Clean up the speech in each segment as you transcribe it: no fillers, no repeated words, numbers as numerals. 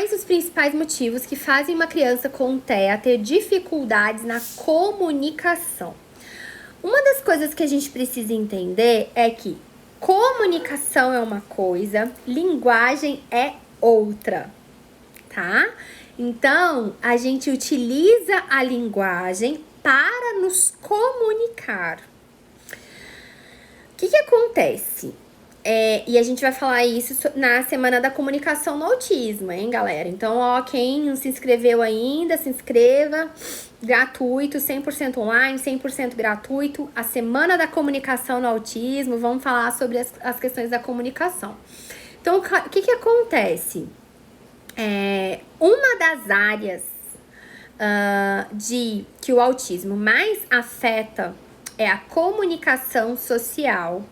Quais os principais motivos que fazem uma criança com TEA ter dificuldades na comunicação? Uma das coisas que a gente precisa entender é que comunicação é uma coisa, linguagem é outra, tá? Então, a gente utiliza a linguagem para nos comunicar. O que acontece? E a gente vai falar isso na Semana da Comunicação no Autismo, hein, galera? Então, ó, quem não se inscreveu ainda, se inscreva. Gratuito, 100% online, 100% gratuito. A Semana da Comunicação no Autismo, vamos falar sobre as questões da comunicação. Então, o que acontece? Uma das áreas que o autismo mais afeta é a comunicação social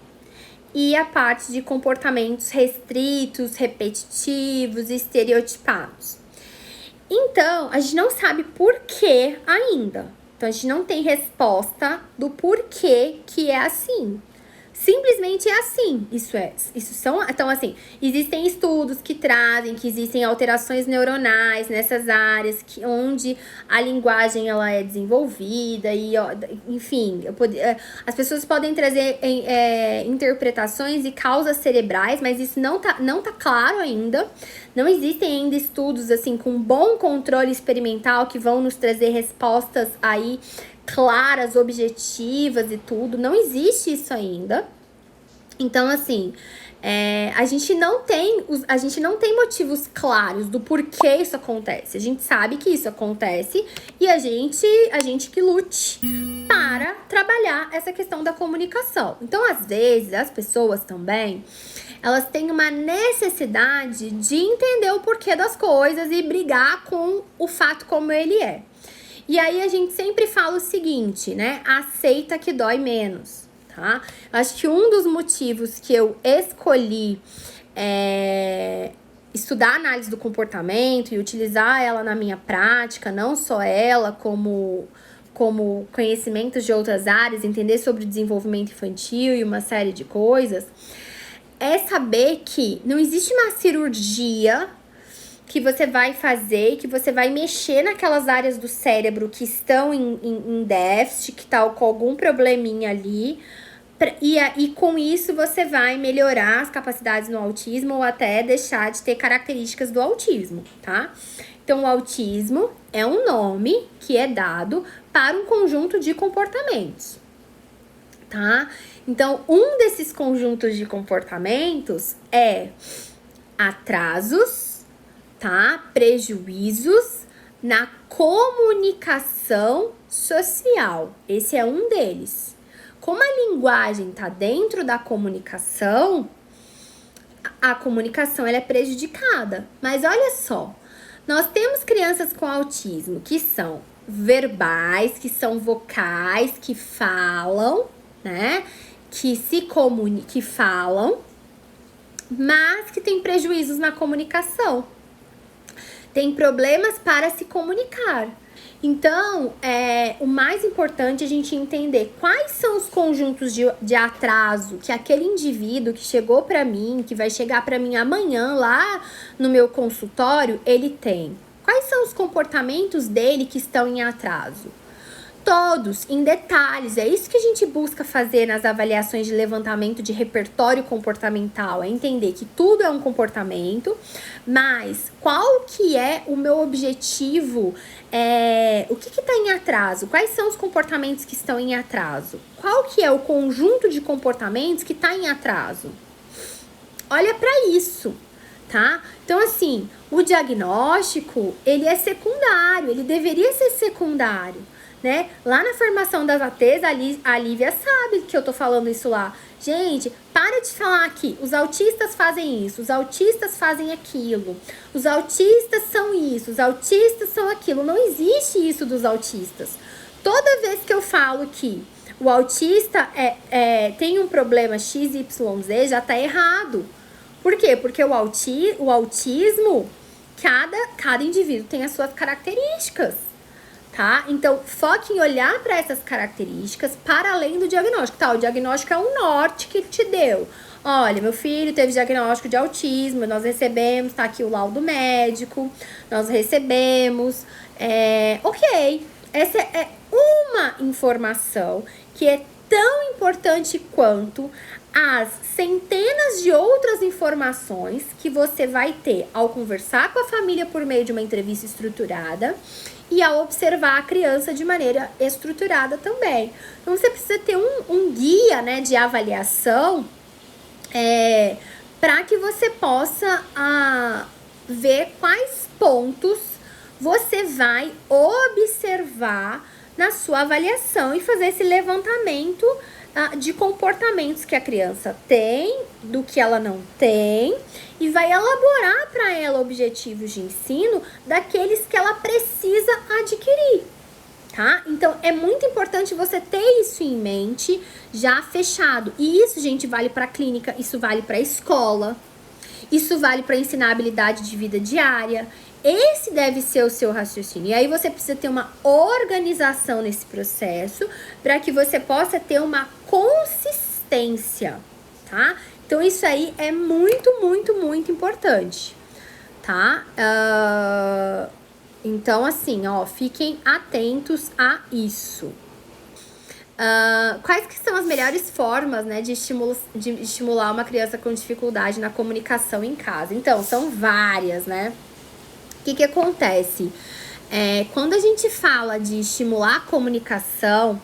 e a parte de comportamentos restritos, repetitivos, estereotipados. Então, a gente não sabe por que ainda. Então, a gente não tem resposta do porquê que é assim. Simplesmente é assim. Então, assim, existem estudos que trazem que existem alterações neuronais nessas áreas onde a linguagem ela é desenvolvida e, enfim, as pessoas podem trazer interpretações e causas cerebrais, mas isso não tá claro ainda. Não existem ainda estudos, assim, com bom controle experimental que vão nos trazer respostas aí claras, objetivas e tudo. Não existe isso ainda. Então, assim, a gente não tem motivos claros do porquê isso acontece. A gente sabe que isso acontece e a gente que lute para trabalhar essa questão da comunicação. Então, às vezes, as pessoas também, elas têm uma necessidade de entender o porquê das coisas e brigar com o fato como ele é. E aí, a gente sempre fala o seguinte, né? Aceita que dói menos. Tá? Acho que um dos motivos que eu escolhi estudar análise do comportamento e utilizar ela na minha prática, não só ela, como conhecimentos de outras áreas, entender sobre o desenvolvimento infantil e uma série de coisas, é saber que não existe uma cirurgia que você vai fazer, que você vai mexer naquelas áreas do cérebro que estão em déficit, que tá com algum probleminha ali, e com isso você vai melhorar as capacidades no autismo ou até deixar de ter características do autismo, tá? Então, o autismo é um nome que é dado para um conjunto de comportamentos, tá? Então, um desses conjuntos de comportamentos é atrasos, tá? Prejuízos na comunicação social. Esse é um deles. Como a linguagem está dentro da comunicação, a comunicação ela é prejudicada. Mas olha só, nós temos crianças com autismo que são verbais, que são vocais, que falam, né? Que falam, mas que têm prejuízos na comunicação. Tem problemas para se comunicar. Então, o mais importante é a gente entender quais são os conjuntos de atraso que aquele indivíduo que chegou para mim, que vai chegar para mim amanhã lá no meu consultório, ele tem. Quais são os comportamentos dele que estão em atraso? Todos, em detalhes, é isso que a gente busca fazer nas avaliações de levantamento de repertório comportamental, é entender que tudo é um comportamento, mas qual que é o meu objetivo, o que está em atraso, quais são os comportamentos que estão em atraso, qual que é o conjunto de comportamentos que está em atraso. Olha para isso, tá? Então, assim, o diagnóstico, ele é secundário, ele deveria ser secundário. Né? Lá na formação das ATs, a Lívia sabe que eu tô falando isso lá. Gente, para de falar aqui, os autistas fazem isso, os autistas fazem aquilo, os autistas são isso, os autistas são aquilo. Não existe isso dos autistas. Toda vez que eu falo que o autista tem um problema XYZ, já tá errado. Por quê? Porque o autismo, cada indivíduo tem as suas características. tá? Então, foque em olhar para essas características para além do diagnóstico, tá? O diagnóstico é um norte que ele te deu. Olha, meu filho teve diagnóstico de autismo, nós recebemos, tá aqui o laudo médico, nós recebemos, ok. Essa é uma informação que é tão importante quanto as centenas de outras informações que você vai ter ao conversar com a família por meio de uma entrevista estruturada e ao observar a criança de maneira estruturada também. Então, você precisa ter um guia, né, de avaliação para que você possa ver quais pontos você vai observar na sua avaliação e fazer esse levantamento de comportamentos que a criança tem, do que ela não tem, e vai elaborar para ela objetivos de ensino daqueles que ela precisa adquirir, tá? Então, é muito importante você ter isso em mente já fechado. E isso, gente, vale para clínica, isso vale para escola, isso vale para ensinar habilidade de vida diária. Esse deve ser o seu raciocínio. E aí você precisa ter uma organização nesse processo para que você possa ter uma consistência, tá? Então, isso aí é muito, muito, muito importante, tá? Então, assim, ó, fiquem atentos a isso. Quais que são as melhores formas, né, de estimular uma criança com dificuldade na comunicação em casa? Então, são várias, né? O que acontece? Quando a gente fala de estimular a comunicação,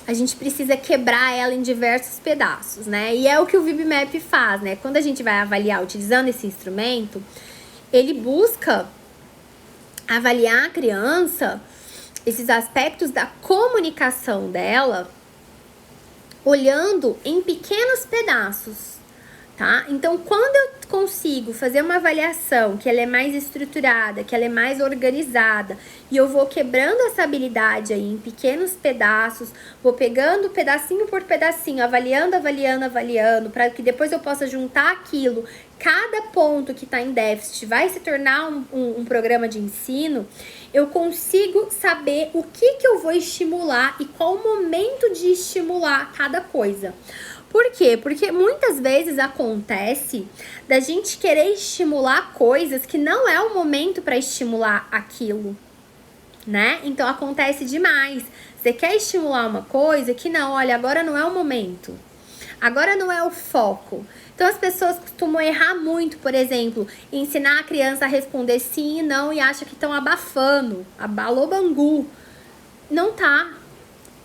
a gente precisa quebrar ela em diversos pedaços, né? E é o que o VibMap faz, né? Quando a gente vai avaliar utilizando esse instrumento, ele busca avaliar a criança, esses aspectos da comunicação dela, olhando em pequenos pedaços, tá? Então, quando eu consigo fazer uma avaliação que ela é mais estruturada, que ela é mais organizada, e eu vou quebrando essa habilidade aí em pequenos pedaços, vou pegando pedacinho por pedacinho, avaliando, para que depois eu possa juntar aquilo, cada ponto que está em déficit vai se tornar um programa de ensino, eu consigo saber o que eu vou estimular e qual o momento de estimular cada coisa. Por quê? Porque muitas vezes acontece da gente querer estimular coisas que não é o momento para estimular aquilo, né? Então acontece demais. Você quer estimular uma coisa que não, olha, agora não é o momento. Agora não é o foco. Então as pessoas costumam errar muito, por exemplo, ensinar a criança a responder sim e não e acha que estão abafando, abalou bangu. Não tá.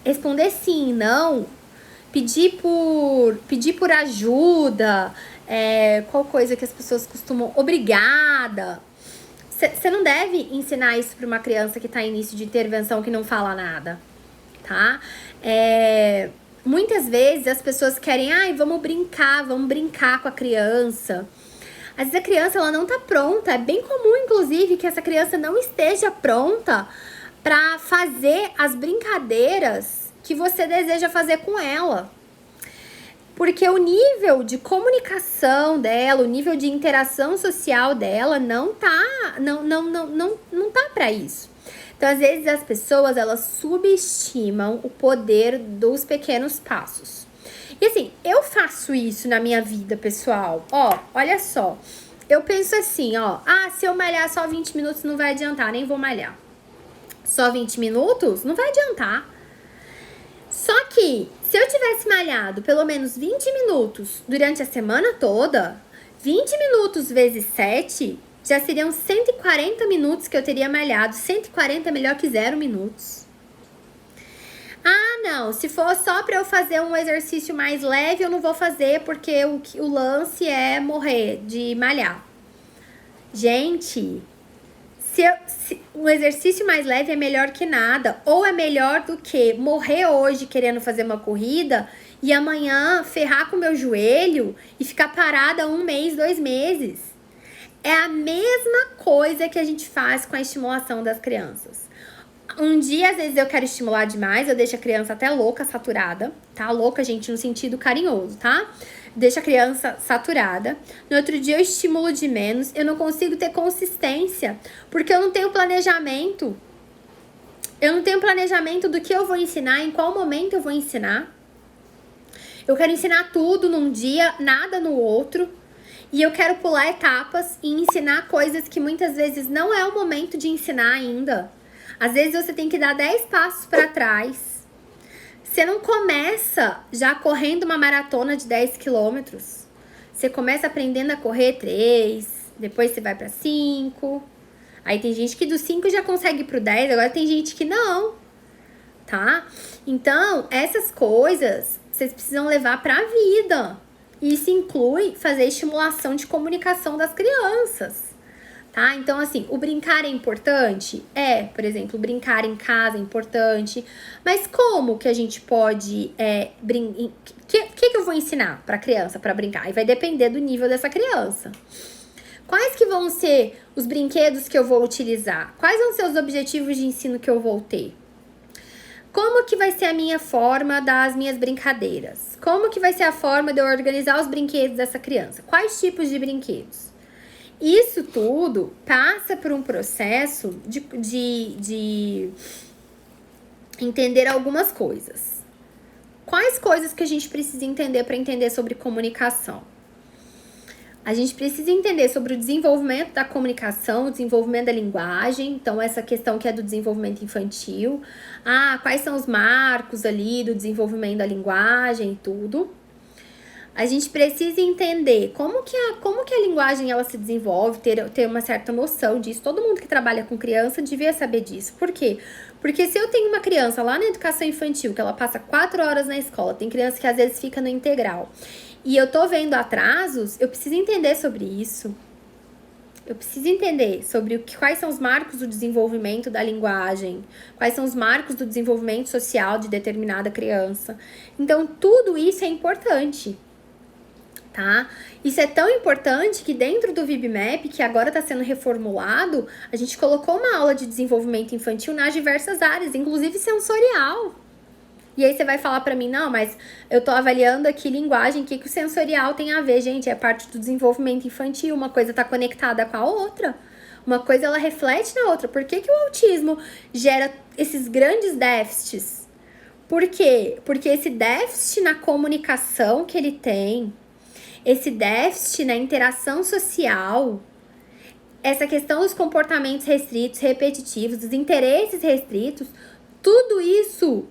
Responder sim e não, pedir por ajuda, qual coisa que as pessoas costumam, obrigada. Você não deve ensinar isso para uma criança que está em início de intervenção, que não fala nada, tá? Muitas vezes as pessoas querem, vamos brincar com a criança. Às vezes a criança ela não tá pronta, é bem comum, inclusive, que essa criança não esteja pronta para fazer as brincadeiras que você deseja fazer com ela. Porque o nível de comunicação dela, o nível de interação social dela não tá para isso. Então, às vezes, as pessoas, elas subestimam o poder dos pequenos passos. E assim, eu faço isso na minha vida, pessoal. Olha só. Eu penso assim, se eu malhar só 20 minutos não vai adiantar, nem vou malhar. Só 20 minutos? Não vai adiantar. Só que, se eu tivesse malhado pelo menos 20 minutos durante a semana toda, 20 minutos vezes 7, já seriam 140 minutos que eu teria malhado. 140 é melhor que 0 minutos. Não, se for só para eu fazer um exercício mais leve, eu não vou fazer porque o lance é morrer de malhar. Gente, se um exercício mais leve é melhor que nada, ou é melhor do que morrer hoje querendo fazer uma corrida e amanhã ferrar com o meu joelho e ficar parada 1 mês, 2 meses. É a mesma coisa que a gente faz com a estimulação das crianças. Um dia, às vezes, eu quero estimular demais, eu deixo a criança até louca, saturada, tá? Louca, gente, no sentido carinhoso, tá? Deixo a criança saturada. No outro dia, eu estimulo de menos. Eu não consigo ter consistência, porque eu não tenho planejamento. Eu não tenho planejamento do que eu vou ensinar, em qual momento eu vou ensinar. Eu quero ensinar tudo num dia, nada no outro. E eu quero pular etapas e ensinar coisas que muitas vezes não é o momento de ensinar ainda. Às vezes você tem que dar 10 passos para trás. Você não começa já correndo uma maratona de 10 quilômetros. Você começa aprendendo a correr 3, depois você vai para 5. Aí tem gente que do 5 já consegue ir pro 10, agora tem gente que não, tá? Então, essas coisas vocês precisam levar pra vida. Isso inclui fazer estimulação de comunicação das crianças, tá? Então, assim, o brincar é importante? É, por exemplo, brincar em casa é importante. Mas como que a gente pode que eu vou ensinar pra criança pra brincar? E vai depender do nível dessa criança. Quais que vão ser os brinquedos que eu vou utilizar? Quais vão ser os objetivos de ensino que eu vou ter? Como que vai ser a minha forma das minhas brincadeiras? Como que vai ser a forma de eu organizar os brinquedos dessa criança? Quais tipos de brinquedos? Isso tudo passa por um processo de entender algumas coisas. Quais coisas que a gente precisa entender para entender sobre comunicação? A gente precisa entender sobre o desenvolvimento da comunicação, o desenvolvimento da linguagem. Então, essa questão que é do desenvolvimento infantil. Quais são os marcos ali do desenvolvimento da linguagem e tudo. A gente precisa entender como que a linguagem ela se desenvolve, ter uma certa noção disso. Todo mundo que trabalha com criança devia saber disso. Por quê? Porque se eu tenho uma criança lá na educação infantil, que ela passa 4 horas na escola, tem criança que às vezes fica no integral, e eu tô vendo atrasos, eu preciso entender sobre isso. Eu preciso entender sobre quais são os marcos do desenvolvimento da linguagem, quais são os marcos do desenvolvimento social de determinada criança. Então, tudo isso é importante, tá? Isso é tão importante que dentro do VibMap, que agora está sendo reformulado, a gente colocou uma aula de desenvolvimento infantil nas diversas áreas, inclusive sensorial. E aí você vai falar pra mim, não, mas eu tô avaliando aqui linguagem, o que o sensorial tem a ver, gente? É parte do desenvolvimento infantil, uma coisa tá conectada com a outra. Uma coisa, ela reflete na outra. Por que o autismo gera esses grandes déficits? Por quê? Porque esse déficit na comunicação que ele tem, esse déficit na interação social, essa questão dos comportamentos restritos, repetitivos, dos interesses restritos, tudo isso,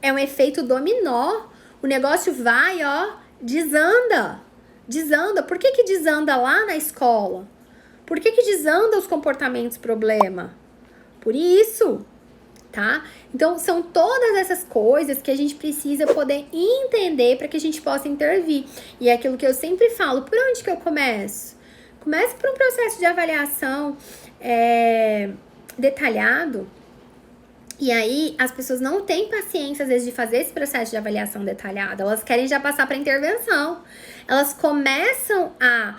é um efeito dominó. O negócio vai, desanda. Desanda. Por que desanda lá na escola? Por que desanda os comportamentos problema? Por isso, tá? Então, são todas essas coisas que a gente precisa poder entender para que a gente possa intervir. E é aquilo que eu sempre falo, por onde que eu começo? Comece por um processo de avaliação detalhado. E aí, as pessoas não têm paciência, às vezes, de fazer esse processo de avaliação detalhada. Elas querem já passar para intervenção. Elas começam a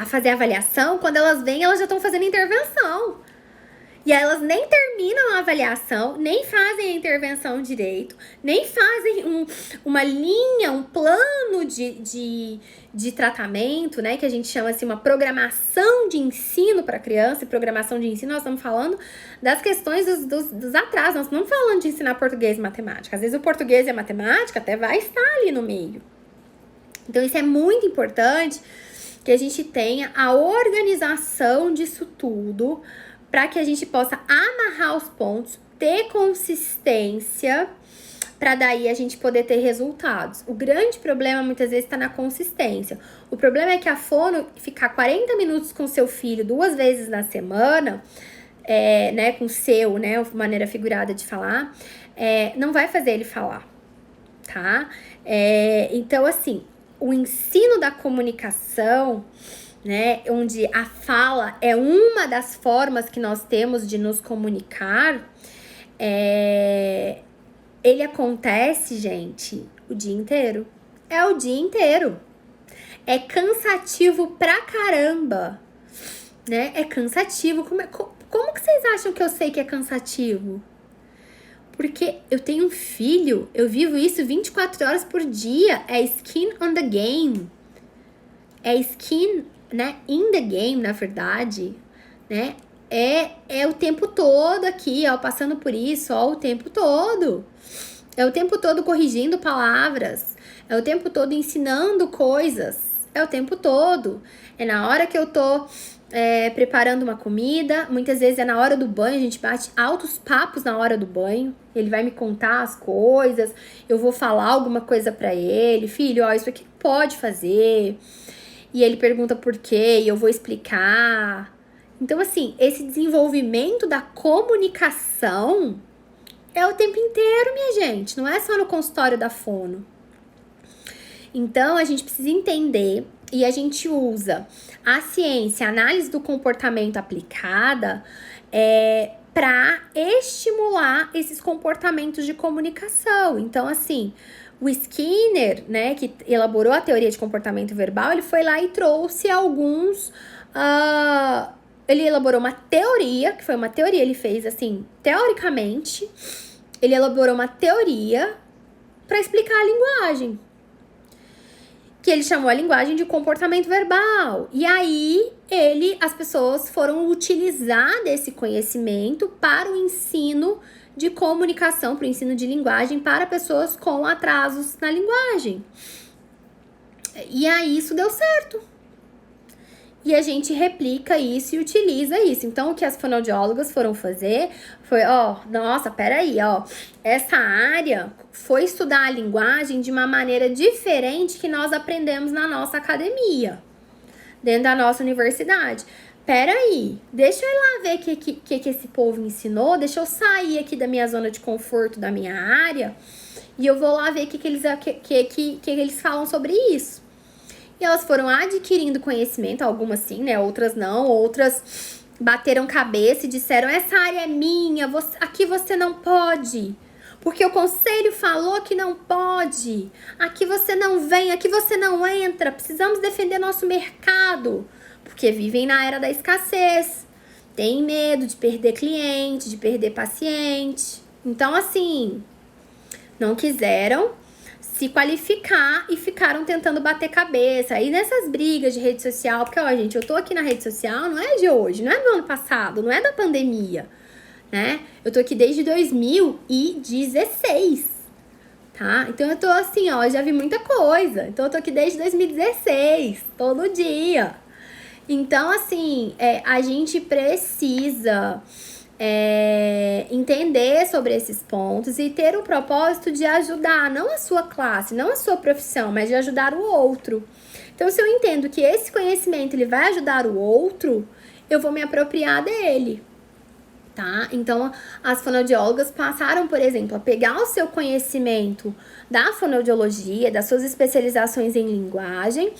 fazer a avaliação. Quando elas vêm, elas já estão fazendo intervenção. E aí elas nem terminam a avaliação, nem fazem a intervenção direito, nem fazem uma linha, um plano de tratamento, né? Que a gente chama assim, uma programação de ensino para criança. E programação de ensino, nós estamos falando das questões dos atrasos. Nós não estamos falando de ensinar português e matemática. Às vezes o português e a matemática até vai estar ali no meio. Então isso é muito importante que a gente tenha a organização disso tudo, para que a gente possa amarrar os pontos, ter consistência, para daí a gente poder ter resultados. O grande problema muitas vezes está na consistência. O problema é que a fono ficar 40 minutos com seu filho 2 vezes na semana, né, com seu, né, maneira figurada de falar, não vai fazer ele falar, tá? Então, assim, o ensino da comunicação, né, onde a fala é uma das formas que nós temos de nos comunicar, ele acontece, gente, o dia inteiro. É o dia inteiro. É cansativo pra caramba, né? É cansativo. Como que vocês acham que eu sei que é cansativo? Porque eu tenho um filho, eu vivo isso 24 horas por dia. É skin on the game. É skin né, in the game, na verdade, né, é o tempo todo aqui, ó, passando por isso, ó, o tempo todo. É o tempo todo corrigindo palavras, é o tempo todo ensinando coisas, é o tempo todo. É na hora que eu tô preparando uma comida, muitas vezes é na hora do banho, a gente bate altos papos na hora do banho. Ele vai me contar as coisas, eu vou falar alguma coisa pra ele, filho, ó, isso aqui pode fazer. E ele pergunta por quê, e eu vou explicar. Então, assim, esse desenvolvimento da comunicação é o tempo inteiro, minha gente. Não é só no consultório da fono. Então, a gente precisa entender e a gente usa a ciência, a análise do comportamento aplicada para estimular esses comportamentos de comunicação. Então, assim, o Skinner, né, que elaborou a teoria de comportamento verbal, ele foi lá e trouxe alguns... ele elaborou uma teoria, que foi uma teoria, ele fez assim, teoricamente, ele elaborou uma teoria para explicar a linguagem, que ele chamou a linguagem de comportamento verbal. E aí, as pessoas foram utilizar desse conhecimento para o ensino de comunicação, para o ensino de linguagem para pessoas com atrasos na linguagem. E aí, isso deu certo. E a gente replica isso e utiliza isso. Então, o que as fonoaudiólogas foram fazer foi, nossa, peraí, essa área foi estudar a linguagem de uma maneira diferente que nós aprendemos na nossa academia, dentro da nossa universidade. Peraí, deixa eu ir lá ver o que esse povo ensinou, deixa eu sair aqui da minha zona de conforto, da minha área, e eu vou lá ver o que eles falam sobre isso. E elas foram adquirindo conhecimento, algumas sim, né? Outras não, outras bateram cabeça e disseram, essa área é minha, aqui você não pode, porque o conselho falou que não pode, aqui você não vem, aqui você não entra, precisamos defender nosso mercado, porque vivem na era da escassez, tem medo de perder cliente, de perder paciente. Então, assim, não quiseram se qualificar e ficaram tentando bater cabeça. Aí nessas brigas de rede social, porque, gente, eu tô aqui na rede social, não é de hoje, não é do ano passado, não é da pandemia, né? Eu tô aqui desde 2016, tá? Então eu tô assim, já vi muita coisa. Então eu tô aqui desde 2016, todo dia. Então, assim, a gente precisa... entender sobre esses pontos e ter o propósito de ajudar, não a sua classe, não a sua profissão, mas de ajudar o outro. Então, se eu entendo que esse conhecimento ele vai ajudar o outro, eu vou me apropriar dele, tá? Então, as fonoaudiólogas passaram, por exemplo, a pegar o seu conhecimento da fonoaudiologia, das suas especializações em linguagem,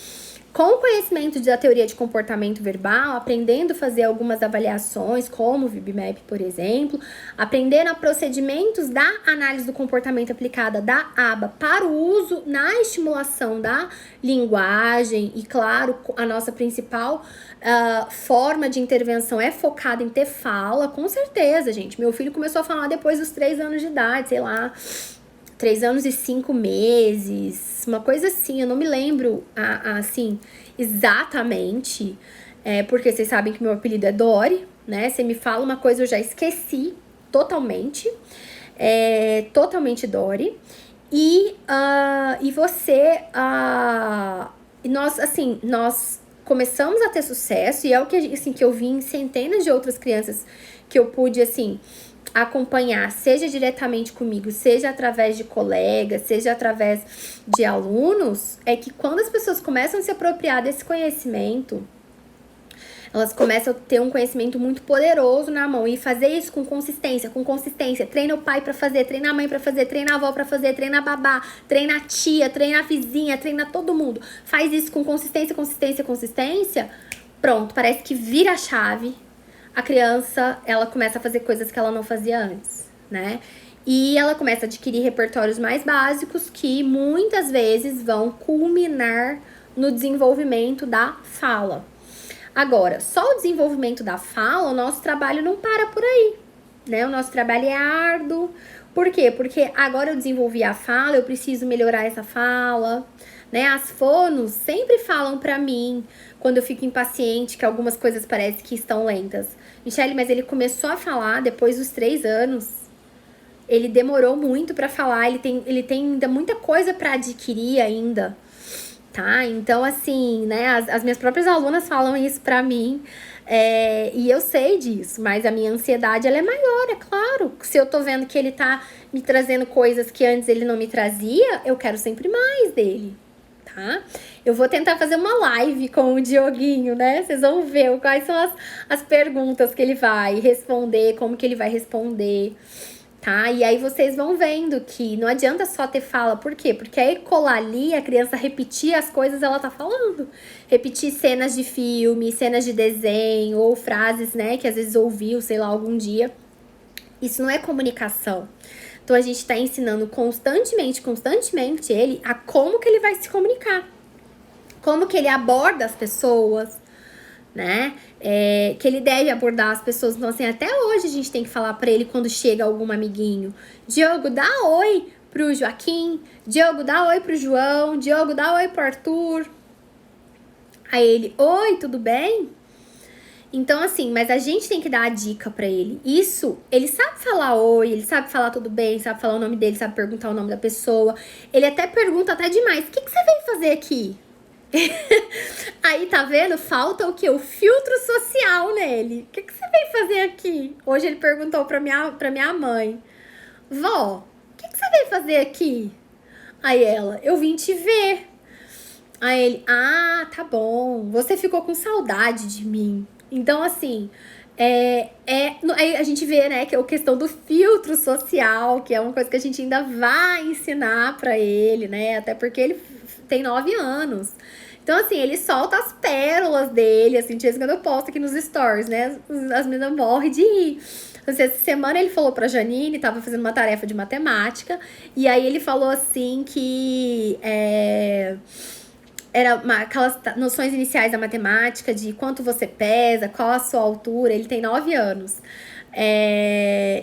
com o conhecimento da teoria de comportamento verbal, aprendendo a fazer algumas avaliações, como o VibMap, por exemplo, aprendendo a procedimentos da análise do comportamento aplicada da aba para o uso na estimulação da linguagem. E, claro, a nossa principal forma de intervenção é focada em ter fala, com certeza, gente. Meu filho começou a falar depois dos 3 anos de idade, sei lá, 3 anos e 5 meses, uma coisa assim, eu não me lembro, assim, exatamente, porque vocês sabem que meu apelido é Dori, né? Você me fala uma coisa, eu já esqueci totalmente, totalmente Dori, e você, nós começamos a ter sucesso, e é o que, assim, que eu vi em centenas de outras crianças que eu pude, assim, acompanhar, seja diretamente comigo, seja através de colegas, seja através de alunos, é que quando as pessoas começam a se apropriar desse conhecimento, elas começam a ter um conhecimento muito poderoso na mão e fazer isso com consistência, treina o pai pra fazer, treina a mãe pra fazer, treina a avó pra fazer, treina a babá, treina a tia, treina a vizinha, treina todo mundo, faz isso com consistência, pronto, parece que vira a chave. A criança, ela começa a fazer coisas que ela não fazia antes, né? E ela começa a adquirir repertórios mais básicos que muitas vezes vão culminar no desenvolvimento da fala. Agora, só o desenvolvimento da fala, o nosso trabalho não para por aí, né? O nosso trabalho é árduo. Por quê? Porque agora eu desenvolvi a fala, eu preciso melhorar essa fala, né? As fonos sempre falam pra mim, quando eu fico impaciente, que algumas coisas parecem que estão lentas. Michele, mas ele começou a falar depois dos 3 anos. Ele demorou muito pra falar, ele tem ainda muita coisa pra adquirir ainda, tá? Então, assim, né, as minhas próprias alunas falam isso pra mim, e eu sei disso, mas a minha ansiedade, ela é maior, é claro. Se eu tô vendo que ele tá me trazendo coisas que antes ele não me trazia, eu quero sempre mais dele, tá? Eu vou tentar fazer uma live com o Dioguinho, né? Vocês vão ver quais são as perguntas que ele vai responder, como que ele vai responder, tá? E aí vocês vão vendo que não adianta só ter fala. Por quê? Porque a ecolalia, a criança repetir as coisas, ela tá falando. Repetir cenas de filme, cenas de desenho, ou frases, né, que às vezes ouviu, sei lá, algum dia. Isso não é comunicação. Então a gente tá ensinando constantemente ele a como que ele vai se comunicar. Como que ele aborda as pessoas, né? Que ele deve abordar as pessoas. Então, assim, até hoje a gente tem que falar pra ele quando chega algum amiguinho. Diogo, dá oi pro Joaquim. Diogo, dá oi pro João. Diogo, dá oi pro Arthur. Aí ele, oi, tudo bem? Então, assim, mas a gente tem que dar a dica pra ele. Isso, ele sabe falar oi, ele sabe falar tudo bem, sabe falar o nome dele, sabe perguntar o nome da pessoa. Ele até pergunta até demais. O que você veio fazer aqui? Aí, tá vendo? Falta o quê? O filtro social nele. O que você veio fazer aqui? Hoje ele perguntou pra minha mãe. Vó, o que você veio fazer aqui? Aí ela, eu vim te ver. Aí ele, ah, tá bom. Você ficou com saudade de mim. Então, assim, aí a gente vê, né, que é a questão do filtro social, que é uma coisa que a gente ainda vai ensinar pra ele, né? Até porque ele tem 9 anos. Então, assim, ele solta as pérolas dele, assim, de vez em quando eu posto aqui nos stories, né? As meninas morrem de rir. Essa semana ele falou pra Janine, tava fazendo uma tarefa de matemática, e aí ele falou assim que aquelas noções iniciais da matemática, de quanto você pesa, qual a sua altura, ele tem 9 anos.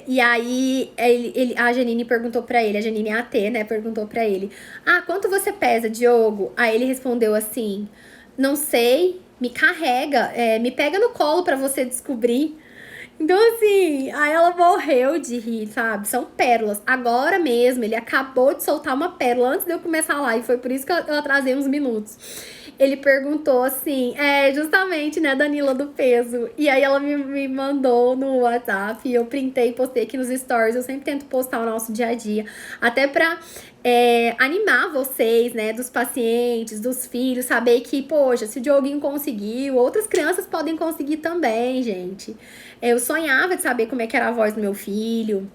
E aí a Janine perguntou pra ele, a Janine AT, né, perguntou pra ele, quanto você pesa, Diogo? Aí ele respondeu assim, não sei, me carrega, me pega no colo pra você descobrir. Então, assim, aí ela morreu de rir, sabe? São pérolas. Agora mesmo, ele acabou de soltar uma pérola antes de eu começar a live. Foi por isso que eu atrasei uns minutos. Ele perguntou assim, justamente, né, Danila do peso. E aí ela me mandou no WhatsApp, e eu printei e postei aqui nos stories. Eu sempre tento postar o nosso dia a dia. Até pra animar vocês, né, dos pacientes, dos filhos, saber que, poxa, se o Dioguinho conseguiu, outras crianças podem conseguir também, gente. Eu sonhava de saber como é que era a voz do meu filho.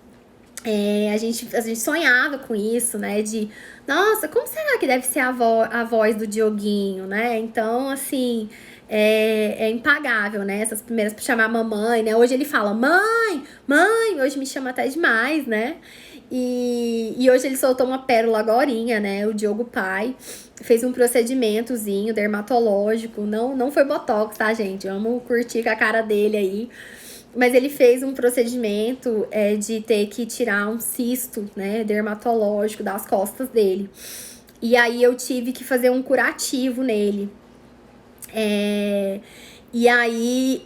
A gente sonhava com isso, né? De, nossa, como será que deve ser a voz do Dioguinho, né? Então, assim, é impagável, né? Essas primeiras pra chamar mamãe, né? Hoje ele fala, mãe, mãe, hoje me chama até demais, né? E hoje ele soltou uma pérola agorinha, né? O Diogo pai fez um procedimentozinho dermatológico. Não foi botox, tá, gente? Vamos curtir com a cara dele aí. Mas ele fez um procedimento de ter que tirar um cisto, né, dermatológico das costas dele. E aí eu tive que fazer um curativo nele. E aí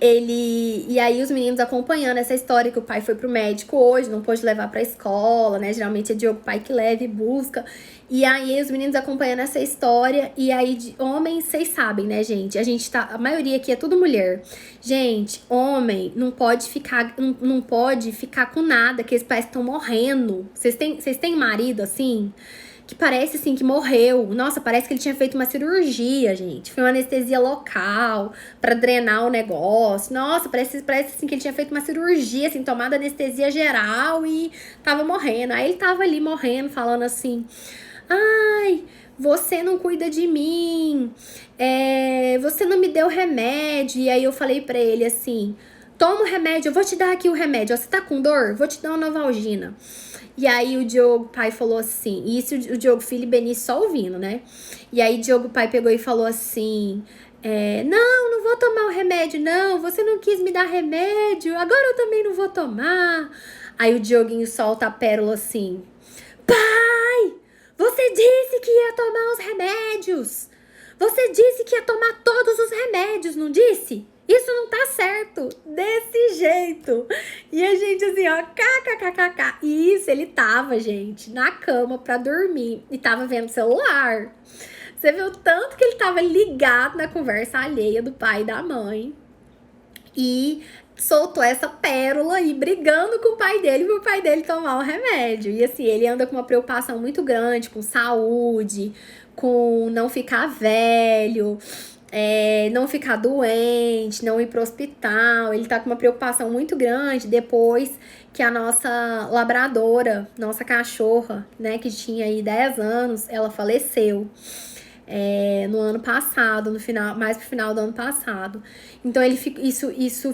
os meninos acompanhando essa história que o pai foi pro médico hoje, não pôde levar pra escola, né? Geralmente é Diogo pai que leva e busca. E aí os meninos acompanhando essa história. E aí, homens, vocês sabem, né, gente? A maioria aqui é tudo mulher. Gente, homem não pode ficar com nada, que eles parecem que estão morrendo. Vocês têm marido assim? Que parece, assim, que morreu. Nossa, parece que ele tinha feito uma cirurgia, gente. Foi uma anestesia local pra drenar o negócio. Nossa, parece assim, que ele tinha feito uma cirurgia, assim, tomado anestesia geral e tava morrendo. Aí ele tava ali morrendo, falando assim, ai, você não cuida de mim, você não me deu remédio. E aí eu falei pra ele assim, toma o remédio, eu vou te dar aqui o remédio. Você tá com dor? Vou te dar uma Novalgina. E aí o Diogo pai falou assim, e isso o Diogo filho e Benício só ouvindo, né? E aí o Diogo pai pegou e falou assim, não vou tomar o remédio não, você não quis me dar remédio, agora eu também não vou tomar. Aí o Dioguinho solta a pérola assim, pai, você disse que ia tomar os remédios, Você disse que ia tomar todos os remédios, não disse? Isso não tá certo, desse jeito. E a gente assim, ó, kkkk. E isso, ele tava, gente, na cama pra dormir e tava vendo celular. Você viu o tanto que ele tava ligado na conversa alheia do pai e da mãe. E soltou essa pérola aí, brigando com o pai dele, pro pai dele tomar o remédio. E assim, ele anda com uma preocupação muito grande com saúde, com não ficar velho, não ficar doente, não ir pro hospital. Ele tá com uma preocupação muito grande depois que a nossa labradora, nossa cachorra, né, que tinha aí 10 anos, ela faleceu. No ano passado, no final, mais pro final do ano passado. Então isso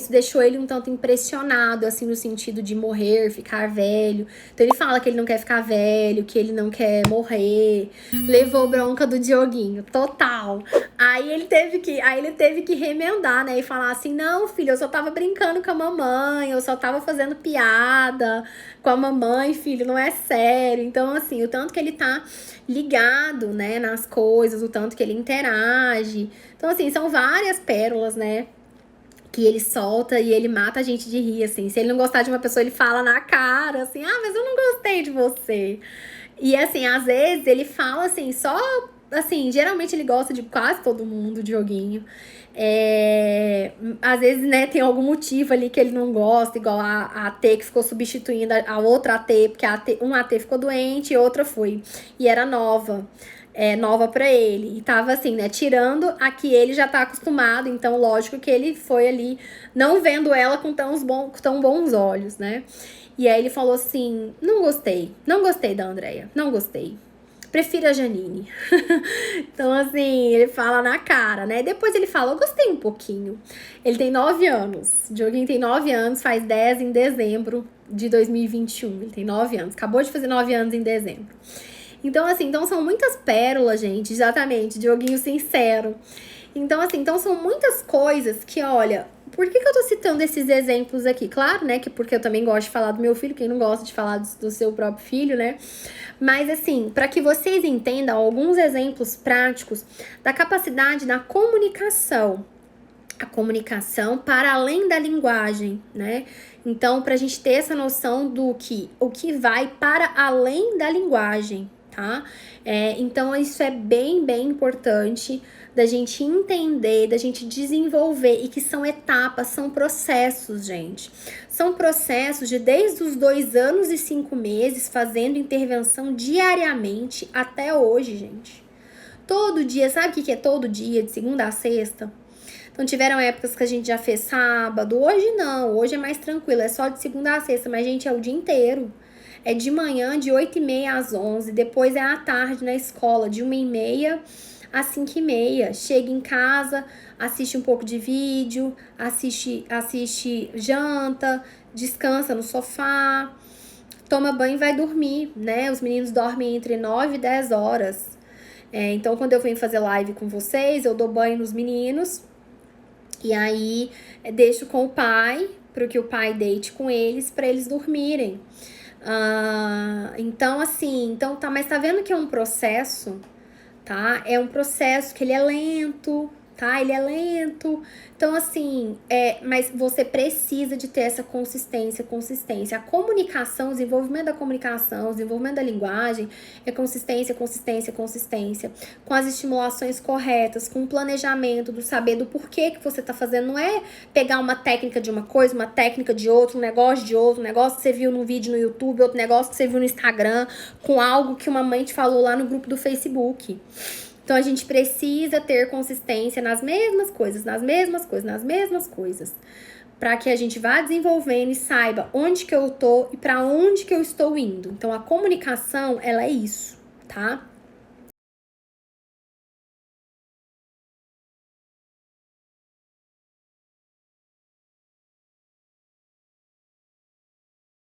deixou ele um tanto impressionado, assim, no sentido de morrer, ficar velho. Então ele fala que ele não quer ficar velho, que ele não quer morrer. Levou bronca do Dioguinho, total. Aí ele teve que remendar, né? E falar assim: não, filho, eu só tava brincando com a mamãe, eu só tava fazendo piada com a mamãe, filho, não é sério. Então, assim, o tanto que ele tá ligado, né, nas coisas, o tanto que ele interage. Então, assim, são várias pérolas, né, que ele solta e ele mata a gente de rir, assim. Se ele não gostar de uma pessoa, ele fala na cara, assim: ah, mas eu não gostei de você. E, assim, às vezes ele fala, assim, só... Assim, geralmente ele gosta de quase todo mundo, o Dioguinho. Às vezes, né, tem algum motivo ali que ele não gosta, igual a AT que ficou substituindo a outra AT, porque uma AT ficou doente e outra foi. E era nova. Nova pra ele. E tava assim, né, tirando a que ele já tá acostumado. Então, lógico que ele foi ali não vendo ela com tão bons olhos, né? E aí ele falou assim: não gostei da Andréia, não gostei. Prefiro a Janine. Então, assim, ele fala na cara, né? Depois ele fala: eu gostei um pouquinho. Ele tem 9 anos. O Dioguinho tem 9 anos, faz 10 em dezembro de 2021. Ele tem 9 anos. Acabou de fazer 9 anos em dezembro. Então, assim, são muitas pérolas, gente. Exatamente, Dioguinho sincero. Então, assim, são muitas coisas que, olha... Por que eu tô citando esses exemplos aqui? Claro, né, que porque eu também gosto de falar do meu filho, quem não gosta de falar do seu próprio filho, né? Mas, assim, para que vocês entendam alguns exemplos práticos da capacidade da comunicação. A comunicação para além da linguagem, né? Então, pra gente ter essa noção do que o que vai para além da linguagem, tá? Então, isso é bem, bem importante da gente entender, da gente desenvolver, e que são etapas, são processos, gente. São processos de desde os 2 anos e 5 meses, fazendo intervenção diariamente até hoje, gente. Todo dia, sabe o que é todo dia, de segunda a sexta? Então, tiveram épocas que a gente já fez sábado. Hoje não, hoje é mais tranquilo, é só de segunda a sexta, mas, gente, é o dia inteiro. É de manhã, de 8h30 às 11h, depois é à tarde na escola, de 1h30 às 5h30. Chega em casa, assiste um pouco de vídeo, assiste janta, descansa no sofá, toma banho e vai dormir, né? Os meninos dormem entre 9 e 10 horas. Então, quando eu venho fazer live com vocês, eu dou banho nos meninos. E aí, deixo com o pai, para que o pai deite com eles, para eles dormirem. Então, assim, mas tá vendo que é um processo, tá? É um processo que ele é lento, tá? Ele é lento. Então, assim, mas você precisa de ter essa consistência. A comunicação, o desenvolvimento da comunicação, o desenvolvimento da linguagem é consistência. Com as estimulações corretas, com o planejamento do saber do porquê que você tá fazendo. Não é pegar uma técnica de uma coisa, uma técnica de outra, um negócio de outro, um negócio que você viu num vídeo no YouTube, outro negócio que você viu no Instagram, com algo que uma mãe te falou lá no grupo do Facebook. Então, a gente precisa ter consistência nas mesmas coisas, para que a gente vá desenvolvendo e saiba onde que eu tô e para onde que eu estou indo. Então, a comunicação, ela é isso, tá?